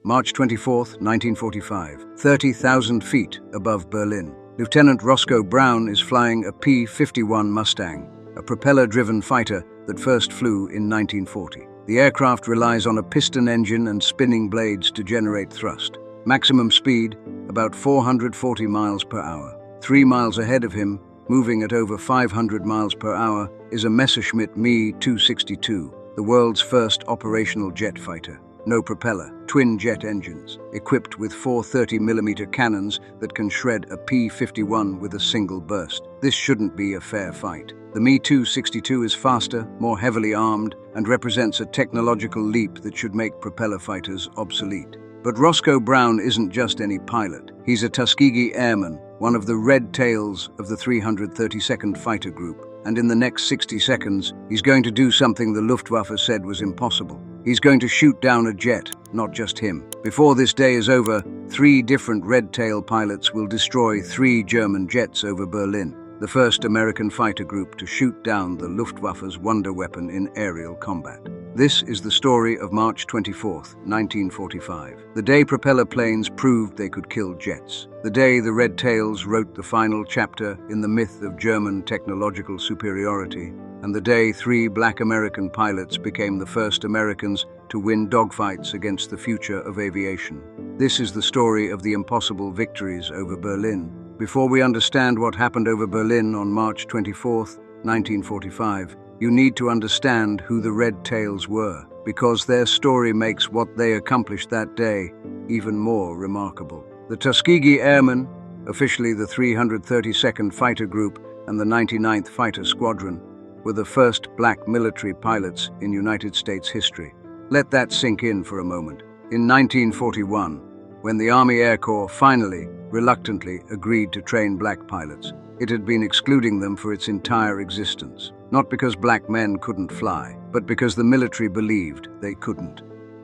March 24, 1945, 30,000 feet above Berlin. Lieutenant Roscoe Brown is flying a P-51 Mustang, a propeller-driven fighter that first flew in 1940. The aircraft relies on a piston engine and spinning blades to generate thrust. Maximum speed, about 440 miles per hour. 3 miles ahead of him, moving at over 500 miles per hour, is a Messerschmitt Me-262, the world's first operational jet fighter. No propeller, twin-jet engines, equipped with 430mm cannons that can shred a P-51 with a single burst. This shouldn't be a fair fight. The Me-262 is faster, more heavily armed, and represents a technological leap that should make propeller fighters obsolete. But Roscoe Brown isn't just any pilot. He's a Tuskegee Airman, one of the red tails of the 332nd Fighter Group. And in the next 60 seconds, he's going to do something the Luftwaffe said was impossible. He's going to shoot down a jet, not just him. Before this day is over, 3 different red-tail pilots will destroy 3 German jets over Berlin, the first American fighter group to shoot down the Luftwaffe's wonder weapon in aerial combat. This is the story of March 24, 1945, the day propeller planes proved they could kill jets, the day the Red Tails wrote the final chapter in the myth of German technological superiority, and the day 3 black American pilots became the first Americans to win dogfights against the future of aviation. This is the story of the impossible victories over Berlin. Before we understand what happened over Berlin on March 24, 1945, you need to understand who the Red Tails were, because their story makes what they accomplished that day even more remarkable. The Tuskegee Airmen, officially the 332nd Fighter Group and the 99th Fighter Squadron, were the first black military pilots in United States history. Let that sink in for a moment. In 1941, when the Army Air Corps finally, reluctantly, agreed to train black pilots, it had been excluding them for its entire existence. Not because black men couldn't fly, but because the military believed they couldn't.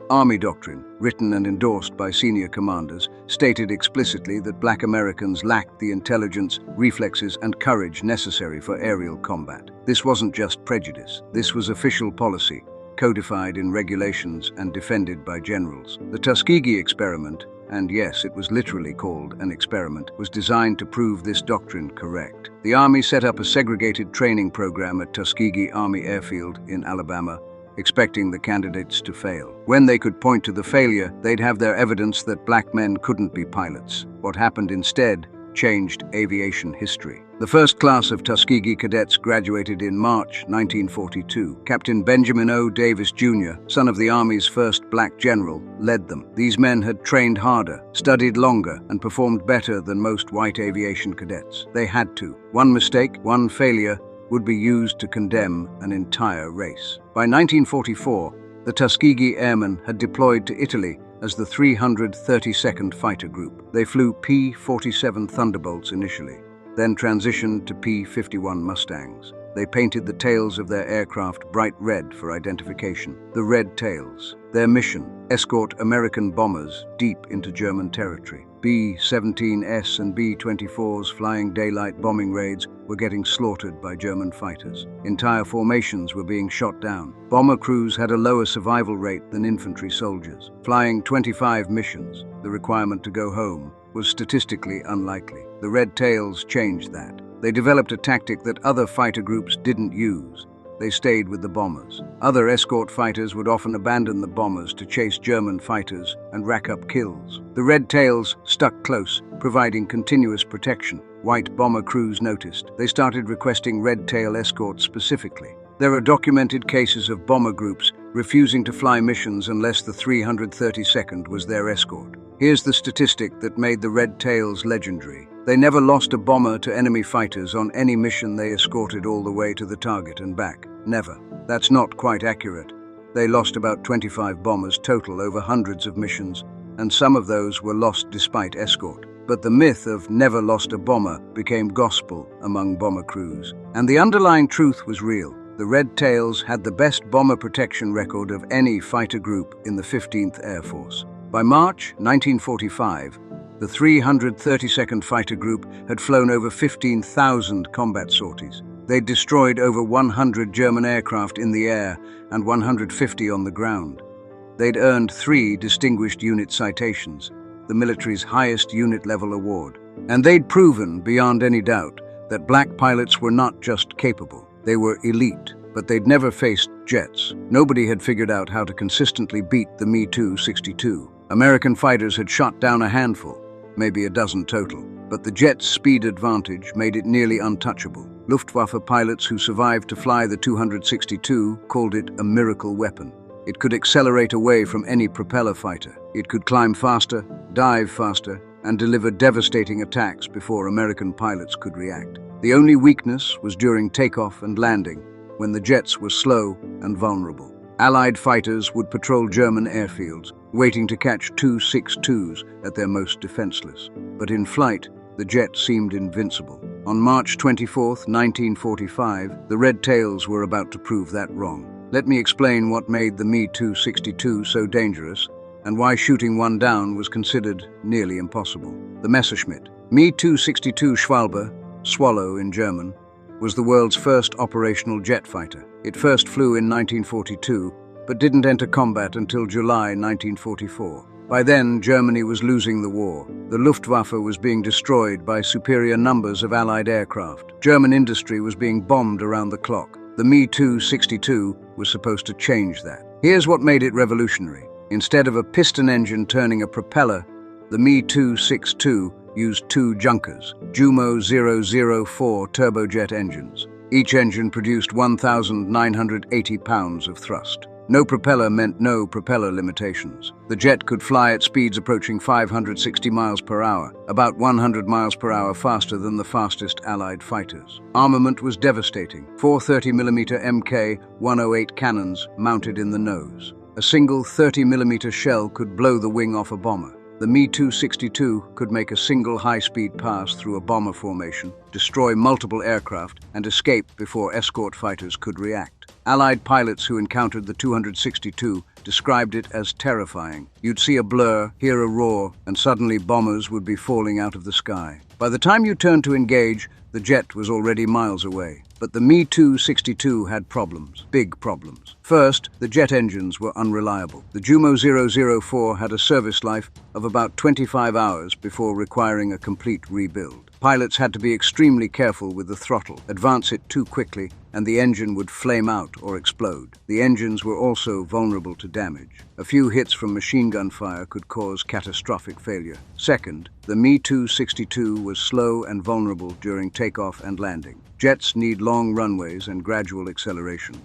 Army doctrine, written and endorsed by senior commanders, stated explicitly that black Americans lacked the intelligence, reflexes, and courage necessary for aerial combat. This wasn't just prejudice. This was official policy, codified in regulations and defended by generals. The Tuskegee experiment, and yes, it was literally called an experiment, was designed to prove this doctrine correct. The Army set up a segregated training program at Tuskegee Army Airfield in Alabama, expecting the candidates to fail. When they could point to the failure, they'd have their evidence that black men couldn't be pilots. What happened instead changed aviation history. The first class of Tuskegee cadets graduated in March 1942. Captain Benjamin O. Davis, Jr., son of the Army's first black general, led them. These men had trained harder, studied longer, and performed better than most white aviation cadets. They had to. One mistake, one failure, would be used to condemn an entire race. By 1944, the Tuskegee Airmen had deployed to Italy as the 332nd Fighter Group. They flew P-47 Thunderbolts initially, then transitioned to P-51 Mustangs. They painted the tails of their aircraft bright red for identification. The Red Tails. Their mission: escort American bombers deep into German territory. B-17S and B-24s flying daylight bombing raids were getting slaughtered by German fighters. Entire formations were being shot down. Bomber crews had a lower survival rate than infantry soldiers. Flying 25 missions, the requirement to go home, was statistically unlikely. The Red Tails changed that. They developed a tactic that other fighter groups didn't use. They stayed with the bombers. Other escort fighters would often abandon the bombers to chase German fighters and rack up kills. The Red Tails stuck close, providing continuous protection. White bomber crews noticed. They started requesting Red Tail escorts specifically. There are documented cases of bomber groups refusing to fly missions unless the 332nd was their escort. Here's the statistic that made the Red Tails legendary. They never lost a bomber to enemy fighters on any mission they escorted all the way to the target and back. Never. That's not quite accurate. They lost about 25 bombers total over hundreds of missions, and some of those were lost despite escort. But the myth of never lost a bomber became gospel among bomber crews. And the underlying truth was real. The Red Tails had the best bomber protection record of any fighter group in the 15th Air Force. By March 1945, the 332nd Fighter Group had flown over 15,000 combat sorties. They'd destroyed over 100 German aircraft in the air and 150 on the ground. They'd earned 3 Distinguished Unit citations, the military's highest unit-level award. And they'd proven, beyond any doubt, that black pilots were not just capable, they were elite. But they'd never faced jets. Nobody had figured out how to consistently beat the Me-262. American fighters had shot down a handful, maybe a dozen total, but the jet's speed advantage made it nearly untouchable. Luftwaffe pilots who survived to fly the 262 called it a miracle weapon. It could accelerate away from any propeller fighter. It could climb faster, dive faster, and deliver devastating attacks before American pilots could react. The only weakness was during takeoff and landing, when the jets were slow and vulnerable. Allied fighters would patrol German airfields, waiting to catch 262s at their most defenseless. But in flight, the jet seemed invincible. On March 24, 1945, the Red Tails were about to prove that wrong. Let me explain what made the Me-262 so dangerous and why shooting one down was considered nearly impossible. The Messerschmitt. Me-262 Schwalbe, Swallow in German, was the world's first operational jet fighter. It first flew in 1942, but didn't enter combat until July 1944. By then, Germany was losing the war. The Luftwaffe was being destroyed by superior numbers of Allied aircraft. German industry was being bombed around the clock. The Me-262 was supposed to change that. Here's what made it revolutionary. Instead of a piston engine turning a propeller, the Me-262 used 2 Junkers, Jumo 004 turbojet engines. Each engine produced 1,980 pounds of thrust. No propeller meant no propeller limitations. The jet could fly at speeds approaching 560 miles per hour, about 100 miles per hour faster than the fastest Allied fighters. Armament was devastating. 4 30mm Mk-108 cannons mounted in the nose. A single 30mm shell could blow the wing off a bomber. The Me-262 could make a single high-speed pass through a bomber formation, destroy multiple aircraft, and escape before escort fighters could react. Allied pilots who encountered the 262 described it as terrifying. You'd see a blur, hear a roar, and suddenly bombers would be falling out of the sky. By the time you turned to engage, the jet was already miles away. But the Me-262 had problems, big problems. First, the jet engines were unreliable. The Jumo 004 had a service life of about 25 hours before requiring a complete rebuild. Pilots had to be extremely careful with the throttle, advance it too quickly, and the engine would flame out or explode. The engines were also vulnerable to damage. A few hits from machine gun fire could cause catastrophic failure. Second, the Me-262 was slow and vulnerable during takeoff and landing. Jets need long runways and gradual acceleration.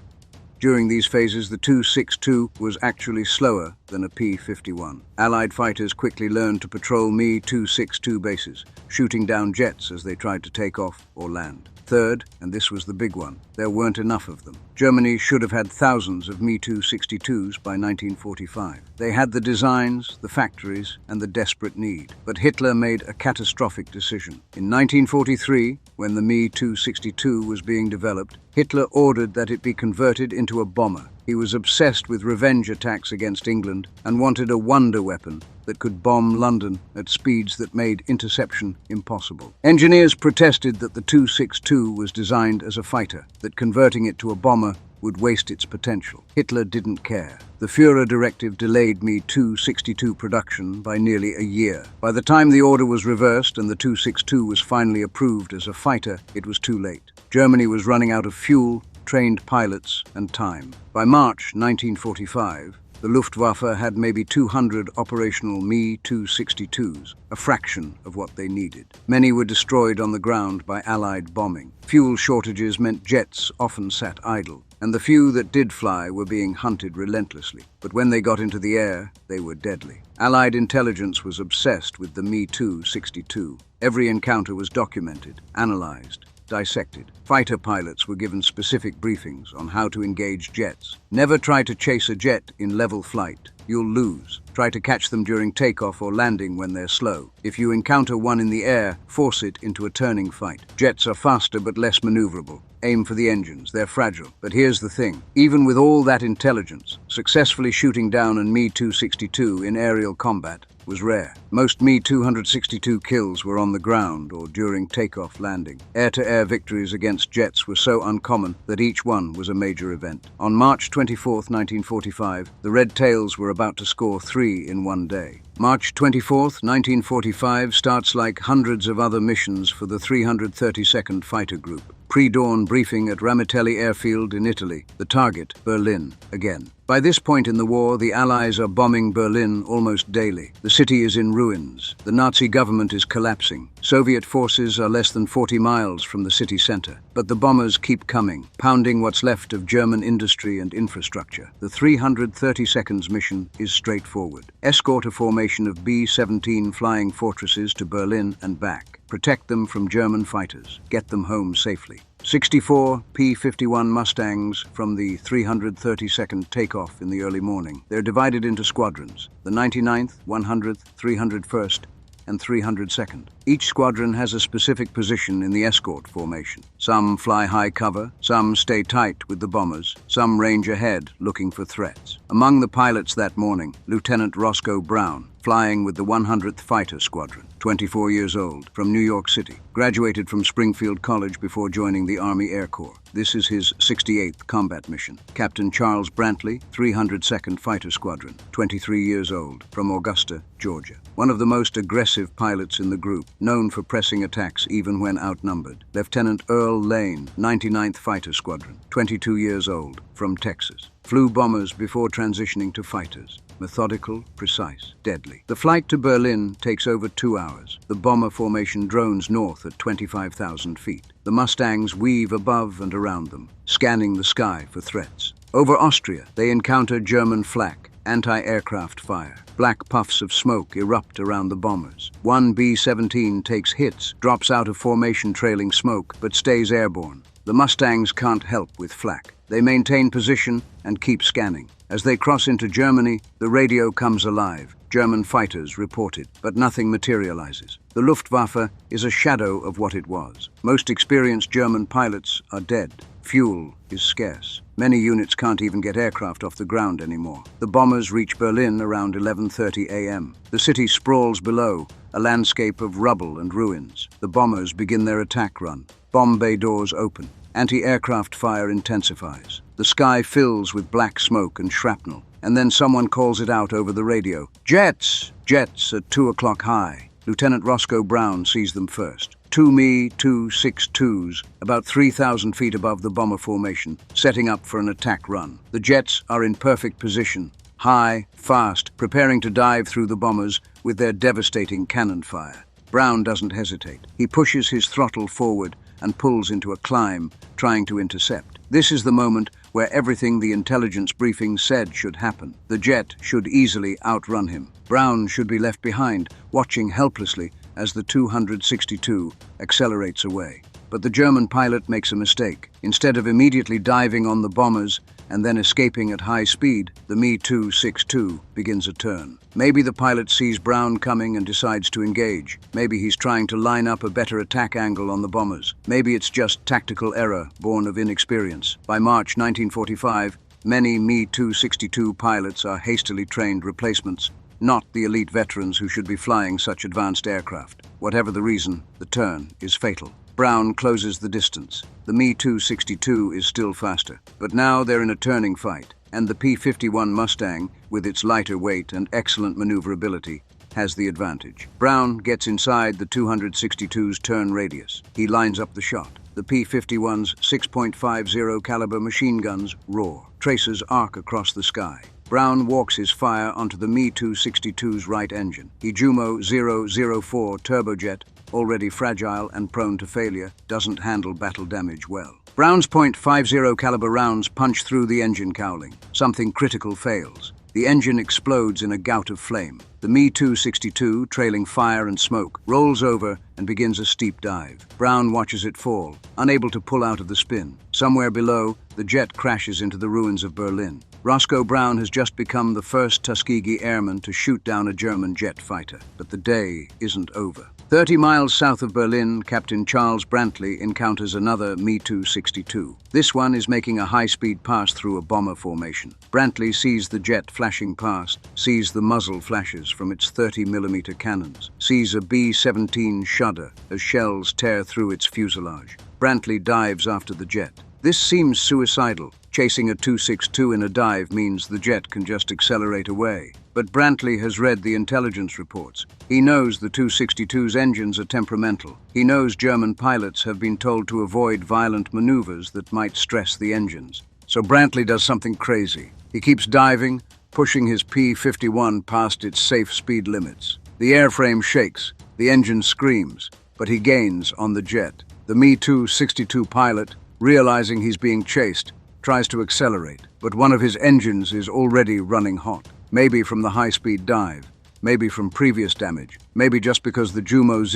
During these phases, the 262 was actually slower than a P-51. Allied fighters quickly learned to patrol Me-262 bases, shooting down jets as they tried to take off or land. Third, and this was the big one, there weren't enough of them. Germany should have had thousands of Me-262s by 1945. They had the designs, the factories, and the desperate need. But Hitler made a catastrophic decision. In 1943, when the Me-262 was being developed, Hitler ordered that it be converted into a bomber. He was obsessed with revenge attacks against England and wanted a wonder weapon that could bomb London at speeds that made interception impossible. Engineers protested that the 262 was designed as a fighter, that converting it to a bomber would waste its potential. Hitler didn't care. The Führer directive delayed Me-262 production by nearly a year. By the time the order was reversed and the 262 was finally approved as a fighter, it was too late. Germany was running out of fuel, trained pilots, and time. By March 1945, the Luftwaffe had maybe 200 operational Me-262s, a fraction of what they needed. Many were destroyed on the ground by Allied bombing. Fuel shortages meant jets often sat idle, and the few that did fly were being hunted relentlessly. But when they got into the air, they were deadly. Allied intelligence was obsessed with the Me-262. Every encounter was documented, analyzed, dissected. Fighter pilots were given specific briefings on how to engage jets. Never try to chase a jet in level flight. You'll lose. Try to catch them during takeoff or landing when they're slow. If you encounter one in the air, force it into a turning fight. Jets are faster but less maneuverable. Aim for the engines. They're fragile. But here's the thing. Even with all that intelligence, successfully shooting down a Me-262 in aerial combat was rare. Most Me-262 kills were on the ground or during takeoff landing. Air-to-air victories against jets were so uncommon that each one was a major event. On March 24, 1945, the Red Tails were about to score 3 in one day. March 24, 1945 starts like hundreds of other missions for the 332nd Fighter Group. Pre-dawn briefing at Ramitelli Airfield in Italy. The target, Berlin, again. By this point in the war, the Allies are bombing Berlin almost daily. The city is in ruins. The Nazi government is collapsing. Soviet forces are less than 40 miles from the city center. But the bombers keep coming, pounding what's left of German industry and infrastructure. The 332nd's mission is straightforward. Escort a formation of B-17 flying fortresses to Berlin and back. Protect them from German fighters. Get them home safely. 64 P-51 Mustangs from the 332nd take off in the early morning. They're divided into squadrons, the 99th, 100th, 301st, and 302nd. Each squadron has a specific position in the escort formation. Some fly high cover, some stay tight with the bombers, some range ahead looking for threats. Among the pilots that morning, Lieutenant Roscoe Brown, flying with the 100th Fighter Squadron, 24 years old, from New York City. Graduated from Springfield College before joining the Army Air Corps. This is his 68th combat mission. Captain Charles Brantley, 302nd Fighter Squadron, 23 years old, from Augusta, Georgia. One of the most aggressive pilots in the group, known for pressing attacks even when outnumbered. Lieutenant Earl Lane, 99th Fighter Squadron, 22 years old, from Texas. Flew bombers before transitioning to fighters. Methodical, precise, deadly. The flight to Berlin takes over 2 hours. The bomber formation drones north at 25,000 feet. The Mustangs weave above and around them, scanning the sky for threats. Over Austria, they encounter German flak, anti-aircraft fire. Black puffs of smoke erupt around the bombers. One B-17 takes hits, drops out of formation trailing smoke, but stays airborne. The Mustangs can't help with flak. They maintain position and keep scanning. As they cross into Germany, the radio comes alive. German fighters reported, but nothing materializes. The Luftwaffe is a shadow of what it was. Most experienced German pilots are dead. Fuel is scarce. Many units can't even get aircraft off the ground anymore. The bombers reach Berlin around 11:30 a.m. The city sprawls below, a landscape of rubble and ruins. The bombers begin their attack run. Bomb bay doors open. Anti-aircraft fire intensifies. The sky fills with black smoke and shrapnel, and then someone calls it out over the radio. Jets! Jets at 2 o'clock high. Lieutenant Roscoe Brown sees them first. Two Me-262s, about 3,000 feet above the bomber formation, setting up for an attack run. The jets are in perfect position, high, fast, preparing to dive through the bombers with their devastating cannon fire. Brown doesn't hesitate. He pushes his throttle forward and pulls into a climb, trying to intercept. This is the moment where everything the intelligence briefing said should happen. The jet should easily outrun him. Brown should be left behind, watching helplessly as the 262 accelerates away. But the German pilot makes a mistake. Instead of immediately diving on the bombers and then escaping at high speed, the Me-262 begins a turn. Maybe the pilot sees Brown coming and decides to engage. Maybe he's trying to line up a better attack angle on the bombers. Maybe it's just tactical error born of inexperience. By March 1945, many Me-262 pilots are hastily trained replacements, not the elite veterans who should be flying such advanced aircraft. Whatever the reason, the turn is fatal. Brown closes the distance. The Me-262 is still faster, but now they're in a turning fight, and the P-51 Mustang, with its lighter weight and excellent maneuverability, has the advantage. Brown gets inside the 262's turn radius. He lines up the shot. The P-51's 6.50 caliber machine guns roar. Tracers arc across the sky. Brown walks his fire onto the Me-262's right engine. Ijumo 004 turbojet, already fragile and prone to failure, doesn't handle battle damage well. Brown's .50 caliber rounds punch through the engine cowling. Something critical fails. The engine explodes in a gout of flame. The Me-262, trailing fire and smoke, rolls over and begins a steep dive. Brown watches it fall, unable to pull out of the spin. Somewhere below, the jet crashes into the ruins of Berlin. Roscoe Brown has just become the first Tuskegee Airman to shoot down a German jet fighter. But the day isn't over. 30 miles south of Berlin, Captain Charles Brantley encounters another Me-262. This one is making a high-speed pass through a bomber formation. Brantley sees the jet flashing past, sees the muzzle flashes from its 30mm cannons, sees a B-17 shudder as shells tear through its fuselage. Brantley dives after the jet. This seems suicidal. Chasing a 262 in a dive means the jet can just accelerate away. But Brantley has read the intelligence reports. He knows the 262's engines are temperamental. He knows German pilots have been told to avoid violent maneuvers that might stress the engines. So Brantley does something crazy. He keeps diving, pushing his P-51 past its safe speed limits. The airframe shakes, the engine screams, but he gains on the jet. The Me-262 pilot, realizing he's being chased, tries to accelerate, but one of his engines is already running hot. Maybe from the high-speed dive, maybe from previous damage, maybe just because the Jumo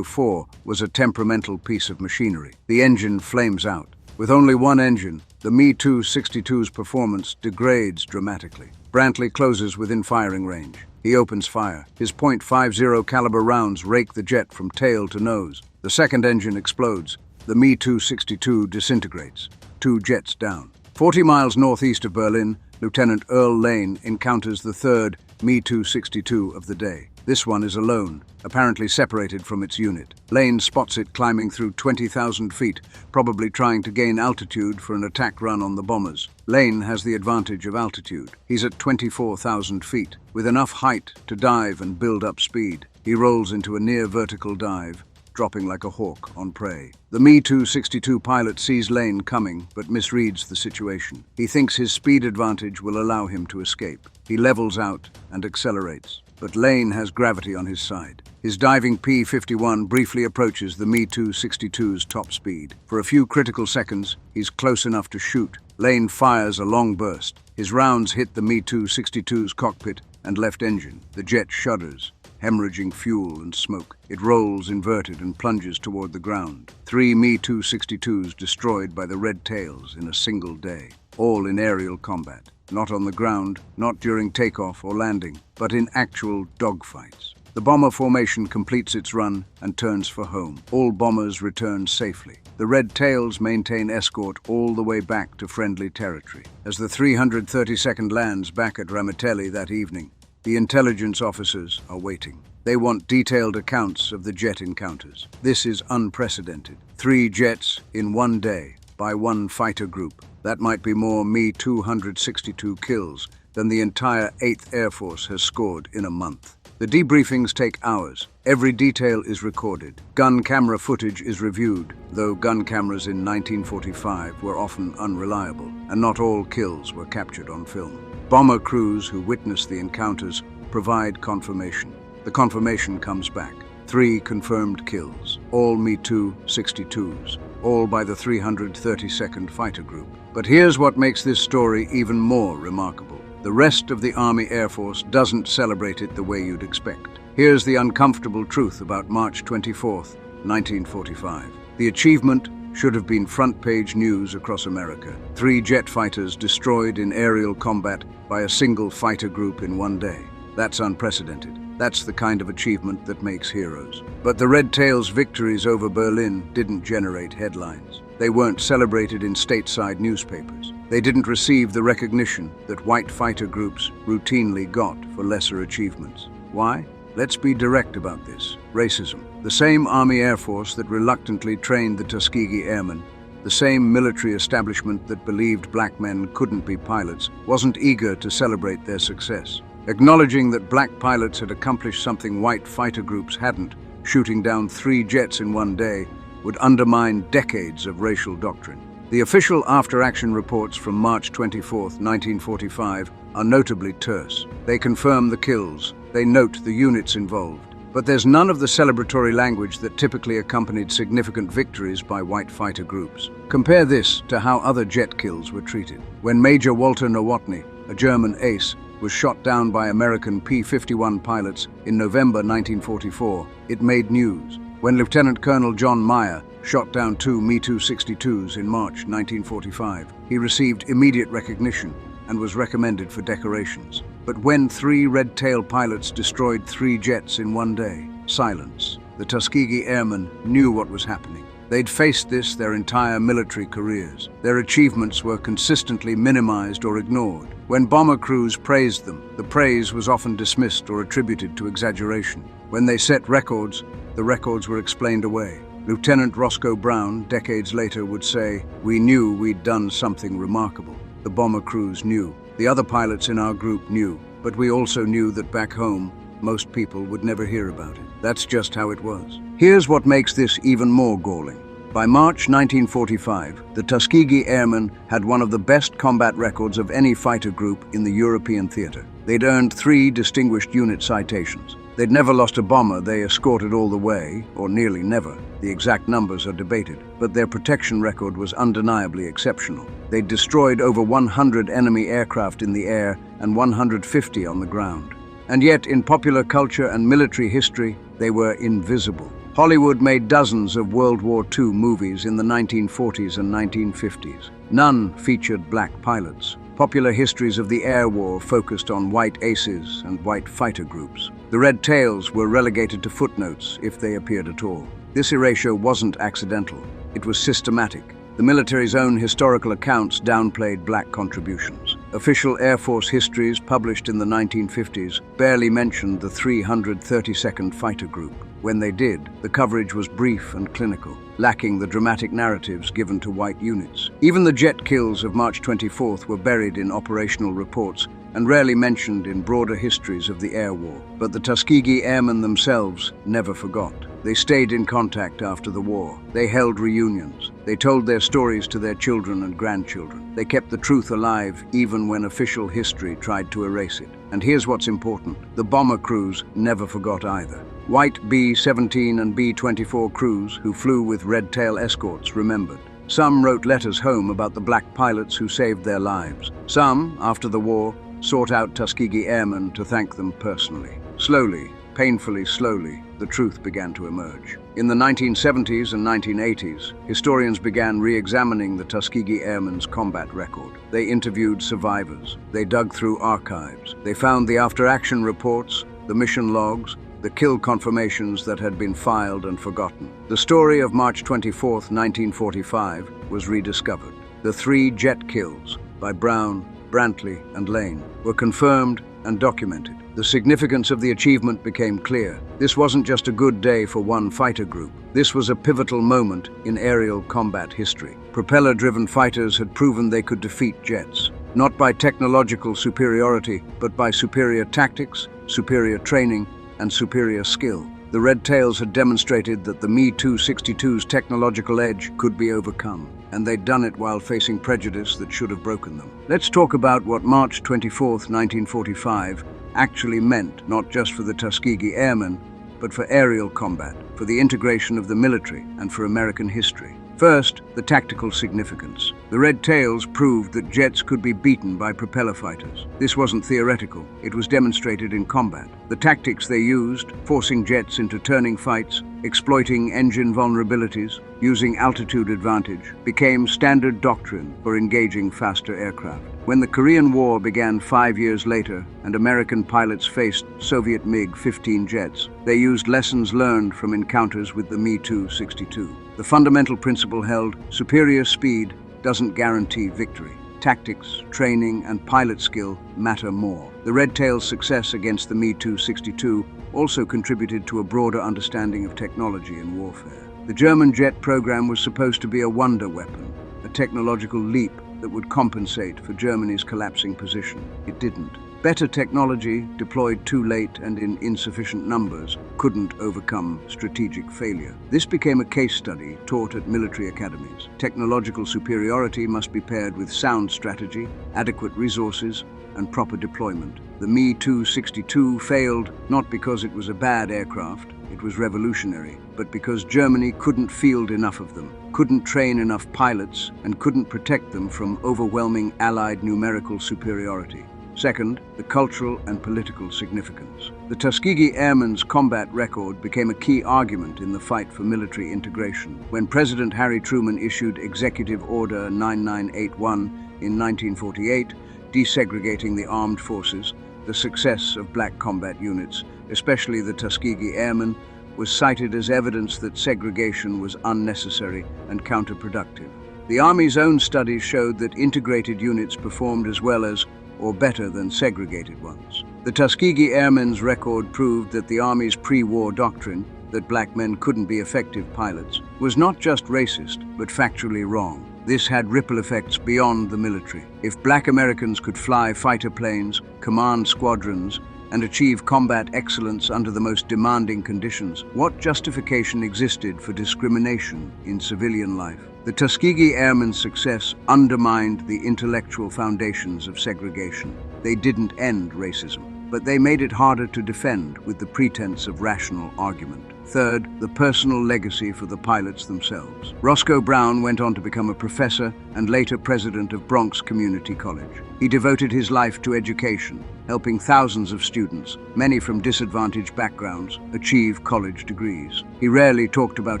004 was a temperamental piece of machinery. The engine flames out. With only one engine, the Me-262's performance degrades dramatically. Brantley closes within firing range. He opens fire. His .50 caliber rounds rake the jet from tail to nose. The second engine explodes. The Me-262 disintegrates. 2 jets down. 40 miles northeast of Berlin, Lieutenant Earl Lane encounters the third Me-262 of the day. This one is alone, apparently separated from its unit. Lane spots it climbing through 20,000 feet, probably trying to gain altitude for an attack run on the bombers. Lane has the advantage of altitude. He's at 24,000 feet, with enough height to dive and build up speed. He rolls into a near-vertical dive, dropping like a hawk on prey. The Me-262 pilot sees Lane coming, but misreads the situation. He thinks his speed advantage will allow him to escape. He levels out and accelerates, but Lane has gravity on his side. His diving P-51 briefly approaches the Me-262's top speed. For a few critical seconds, he's close enough to shoot. Lane fires a long burst. His rounds hit the Me-262's cockpit and left engine. The jet shudders, hemorrhaging fuel and smoke. It rolls inverted and plunges toward the ground. 3 Me-262s destroyed by the red tails in a single day, all in aerial combat. Not on the ground, not during takeoff or landing, but in actual dogfights. The bomber formation completes its run and turns for home. All bombers return safely. The red tails maintain escort all the way back to friendly territory. As the 332nd lands back at Ramitelli that evening, the intelligence officers are waiting. They want detailed accounts of the jet encounters. This is unprecedented. 3 jets in one day by one fighter group. That might be more Me-262 kills than the entire 8th Air Force has scored in a month. The debriefings take hours. Every detail is recorded. Gun camera footage is reviewed, though gun cameras in 1945 were often unreliable, and not all kills were captured on film. Bomber crews who witness the encounters provide confirmation. The confirmation comes back. 3 confirmed kills, all Me-262s, all by the 332nd Fighter Group. But here's what makes this story even more remarkable. The rest of the Army Air Force doesn't celebrate it the way you'd expect. Here's the uncomfortable truth about March 24th, 1945. The achievement should have been front-page news across America. 3 jet fighters destroyed in aerial combat by a single fighter group in one day. That's unprecedented. That's the kind of achievement that makes heroes. But the Red Tails' victories over Berlin didn't generate headlines. They weren't celebrated in stateside newspapers. They didn't receive the recognition that white fighter groups routinely got for lesser achievements. Why? Let's be direct about this. Racism. The same Army Air Force that reluctantly trained the Tuskegee Airmen, the same military establishment that believed black men couldn't be pilots, wasn't eager to celebrate their success. Acknowledging that black pilots had accomplished something white fighter groups hadn't, shooting down 3 jets in one day, would undermine decades of racial doctrine. The official after-action reports from March 24, 1945, are notably terse. They confirm the kills, they note the units involved, but there's none of the celebratory language that typically accompanied significant victories by white fighter groups. Compare this to how other jet kills were treated. When Major Walter Nowotny, a German ace, was shot down by American P-51 pilots in November 1944, it made news. When Lieutenant Colonel John Meyer shot down 2 Me-262s in March 1945, he received immediate recognition and was recommended for decorations. But when 3 red-tail pilots destroyed 3 jets in one day, silence. The Tuskegee Airmen knew what was happening. They'd faced this their entire military careers. Their achievements were consistently minimized or ignored. When bomber crews praised them, the praise was often dismissed or attributed to exaggeration. When they set records, the records were explained away. Lieutenant Roscoe Brown, decades later, would say, "We knew we'd done something remarkable." The bomber crews knew. The other pilots in our group knew. But we also knew that back home, most people would never hear about it. That's just how it was. Here's what makes this even more galling. By March 1945, the Tuskegee Airmen had one of the best combat records of any fighter group in the European theater. They'd earned 3 distinguished unit citations. They'd never lost a bomber they escorted all the way, or nearly never. The exact numbers are debated, but their protection record was undeniably exceptional. They'd destroyed over 100 enemy aircraft in the air and 150 on the ground. And yet, in popular culture and military history, they were invisible. Hollywood made dozens of World War II movies in the 1940s and 1950s. None featured black pilots. Popular histories of the air war focused on white aces and white fighter groups. The red tails were relegated to footnotes if they appeared at all. This erasure wasn't accidental. It was systematic. The military's own historical accounts downplayed black contributions. Official Air Force histories published in the 1950s barely mentioned the 332nd Fighter Group. When they did, the coverage was brief and clinical, lacking the dramatic narratives given to white units. Even the jet kills of March 24th were buried in operational reports and rarely mentioned in broader histories of the air war. But the Tuskegee Airmen themselves never forgot. They stayed in contact after the war. They held reunions. They told their stories to their children and grandchildren. They kept the truth alive even when official history tried to erase it. And here's what's important. The bomber crews never forgot either. White B-17 and B-24 crews who flew with red tail escorts remembered. Some wrote letters home about the black pilots who saved their lives. Some, after the war, sought out Tuskegee Airmen to thank them personally. Slowly, painfully slowly, the truth began to emerge. In the 1970s and 1980s, historians began re-examining the Tuskegee Airmen's combat record. They interviewed survivors. They dug through archives. They found the after-action reports, the mission logs, the kill confirmations that had been filed and forgotten. The story of March 24, 1945 was rediscovered. The 3 jet kills by Brown, Brantley, and Lane were confirmed and documented. The significance of the achievement became clear. This wasn't just a good day for one fighter group. This was a pivotal moment in aerial combat history. Propeller-driven fighters had proven they could defeat jets, not by technological superiority, but by superior tactics, superior training, and superior skill. The Red Tails had demonstrated that the Me-262's technological edge could be overcome, and they'd done it while facing prejudice that should have broken them. Let's talk about what March 24, 1945 actually meant, not just for the Tuskegee Airmen, but for aerial combat, for the integration of the military, and for American history. First, the tactical significance. The Red Tails proved that jets could be beaten by propeller fighters. This wasn't theoretical, it was demonstrated in combat. The tactics they used, forcing jets into turning fights, exploiting engine vulnerabilities, using altitude advantage, became standard doctrine for engaging faster aircraft. When the Korean War began 5 years later and American pilots faced Soviet MiG-15 jets, they used lessons learned from encounters with the Me-262. The fundamental principle held: superior speed doesn't guarantee victory. Tactics, training, and pilot skill matter more. The Red Tail's success against the Me-262 also contributed to a broader understanding of technology in warfare. The German jet program was supposed to be a wonder weapon, a technological leap that would compensate for Germany's collapsing position. It didn't. Better technology, deployed too late and in insufficient numbers, couldn't overcome strategic failure. This became a case study taught at military academies. Technological superiority must be paired with sound strategy, adequate resources, and proper deployment. The Me-262 failed not because it was a bad aircraft, it was revolutionary, but because Germany couldn't field enough of them, couldn't train enough pilots, and couldn't protect them from overwhelming Allied numerical superiority. Second, the cultural and political significance. The Tuskegee Airmen's combat record became a key argument in the fight for military integration. When President Harry Truman issued Executive Order 9981 in 1948, desegregating the armed forces, the success of black combat units, especially the Tuskegee Airmen, was cited as evidence that segregation was unnecessary and counterproductive. The Army's own studies showed that integrated units performed as well as, or better than, segregated ones. The Tuskegee Airmen's record proved that the Army's pre-war doctrine, that black men couldn't be effective pilots, was not just racist, but factually wrong. This had ripple effects beyond the military. If black Americans could fly fighter planes, command squadrons, and achieve combat excellence under the most demanding conditions, what justification existed for discrimination in civilian life? The Tuskegee Airmen's success undermined the intellectual foundations of segregation. They didn't end racism, but they made it harder to defend with the pretense of rational argument. Third, the personal legacy for the pilots themselves. Roscoe Brown went on to become a professor and later president of Bronx Community College. He devoted his life to education, helping thousands of students, many from disadvantaged backgrounds, achieve college degrees. He rarely talked about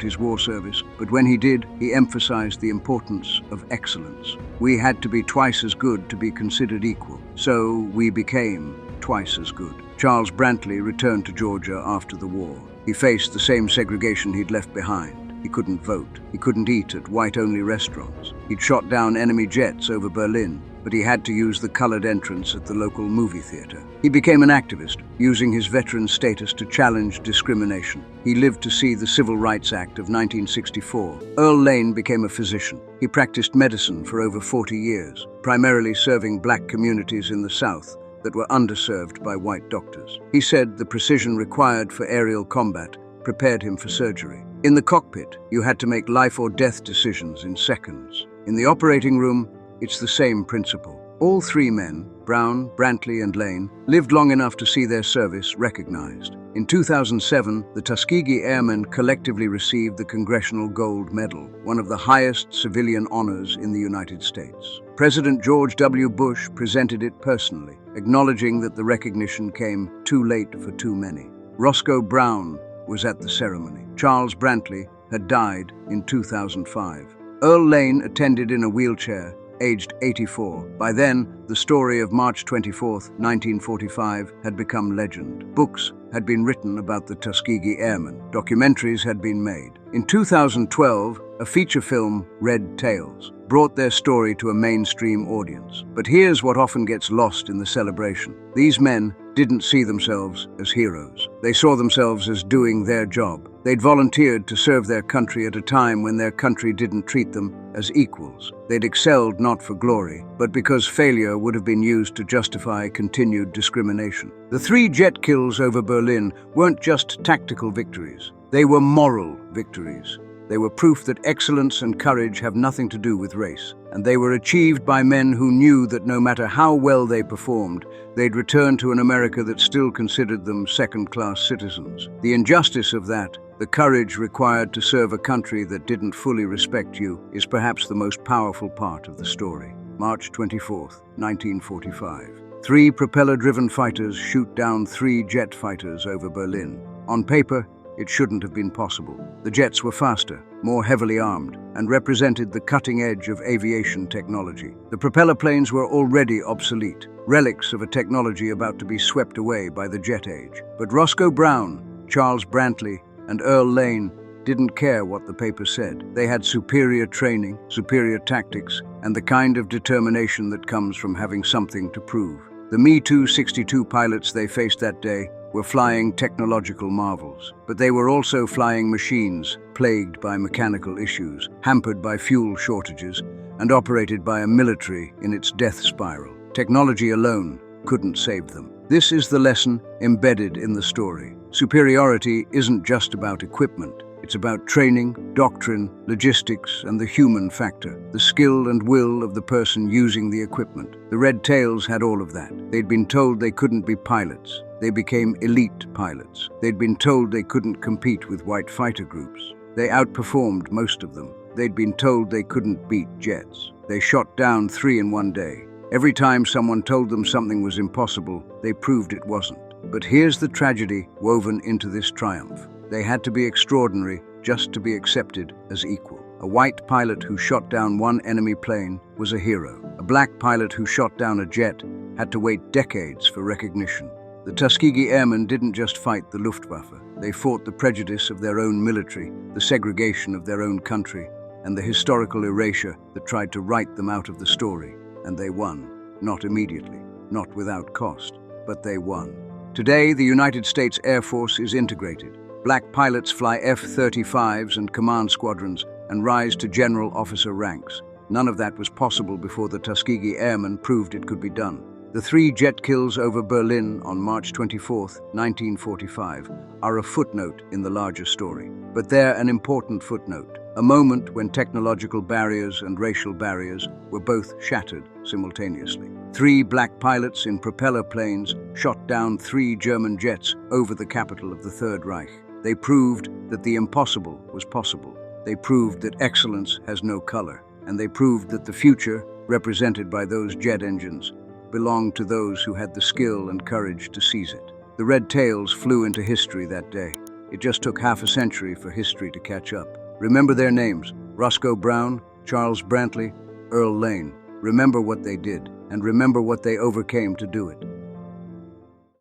his war service, but when he did, he emphasized the importance of excellence. We had to be twice as good to be considered equal, so we became twice as good. Charles Brantley returned to Georgia after the war. He faced the same segregation he'd left behind. He couldn't vote. He couldn't eat at white-only restaurants. He'd shot down enemy jets over Berlin, but he had to use the colored entrance at the local movie theater. He became an activist, using his veteran status to challenge discrimination. He lived to see the Civil Rights Act of 1964. Earl Lane became a physician. He practiced medicine for over 40 years, primarily serving black communities in the South that were underserved by white doctors. He said the precision required for aerial combat prepared him for surgery. In the cockpit, you had to make life or death decisions in seconds. In the operating room, it's the same principle. All three men, Brown, Brantley, and Lane, lived long enough to see their service recognized. In 2007, the Tuskegee Airmen collectively received the Congressional Gold Medal, one of the highest civilian honors in the United States. President George W. Bush presented it personally, acknowledging that the recognition came too late for too many. Roscoe Brown was at the ceremony. Charles Brantley had died in 2005. Earl Lane attended in a wheelchair, aged 84. By then, the story of March 24, 1945 had become legend. Books had been written about the Tuskegee Airmen. Documentaries had been made. In 2012, a feature film, Red Tails, brought their story to a mainstream audience. But here's what often gets lost in the celebration. These men didn't see themselves as heroes. They saw themselves as doing their job. They'd volunteered to serve their country at a time when their country didn't treat them as equals. They'd excelled not for glory, but because failure would have been used to justify continued discrimination. The 3 jet kills over Berlin weren't just tactical victories. They were moral victories. They were proof that excellence and courage have nothing to do with race, and they were achieved by men who knew that no matter how well they performed, they'd return to an America that still considered them second-class citizens. The injustice of that, the courage required to serve a country that didn't fully respect you, is perhaps the most powerful part of the story. March 24, 1945. 3 propeller-driven fighters shoot down 3 jet fighters over Berlin. On paper, it shouldn't have been possible. The jets were faster, more heavily armed, and represented the cutting edge of aviation technology. The propeller planes were already obsolete, relics of a technology about to be swept away by the jet age. But Roscoe Brown, Charles Brantley, and Earl Lane didn't care what the paper said. They had superior training, superior tactics, and the kind of determination that comes from having something to prove. The Me-262 pilots they faced that day were flying technological marvels, but they were also flying machines plagued by mechanical issues, hampered by fuel shortages, and operated by a military in its death spiral. Technology alone couldn't save them. This is the lesson embedded in the story. Superiority isn't just about equipment. It's about training, doctrine, logistics, and the human factor, the skill and will of the person using the equipment. The Red Tails had all of that. They'd been told they couldn't be pilots. They became elite pilots. They'd been told they couldn't compete with white fighter groups. They outperformed most of them. They'd been told they couldn't beat jets. They shot down 3 in one day. Every time someone told them something was impossible, they proved it wasn't. But here's the tragedy woven into this triumph. They had to be extraordinary just to be accepted as equal. A white pilot who shot down 1 enemy plane was a hero. A black pilot who shot down a jet had to wait decades for recognition. The Tuskegee Airmen didn't just fight the Luftwaffe. They fought the prejudice of their own military, the segregation of their own country, and the historical erasure that tried to write them out of the story. And they won. Not immediately, not without cost, but they won. Today, the United States Air Force is integrated. Black pilots fly F-35s and command squadrons and rise to general officer ranks. None of that was possible before the Tuskegee Airmen proved it could be done. The 3 jet kills over Berlin on March 24, 1945, are a footnote in the larger story. But they're an important footnote, a moment when technological barriers and racial barriers were both shattered simultaneously. 3 black pilots in propeller planes shot down 3 German jets over the capital of the Third Reich. They proved that the impossible was possible. They proved that excellence has no color, and they proved that the future, represented by those jet engines, belonged to those who had the skill and courage to seize it. The red tails flew into history that day. It just took half a century for history to catch up. Remember their names: Roscoe Brown, Charles Brantley, Earl Lane. Remember what they did, and remember what they overcame to do it.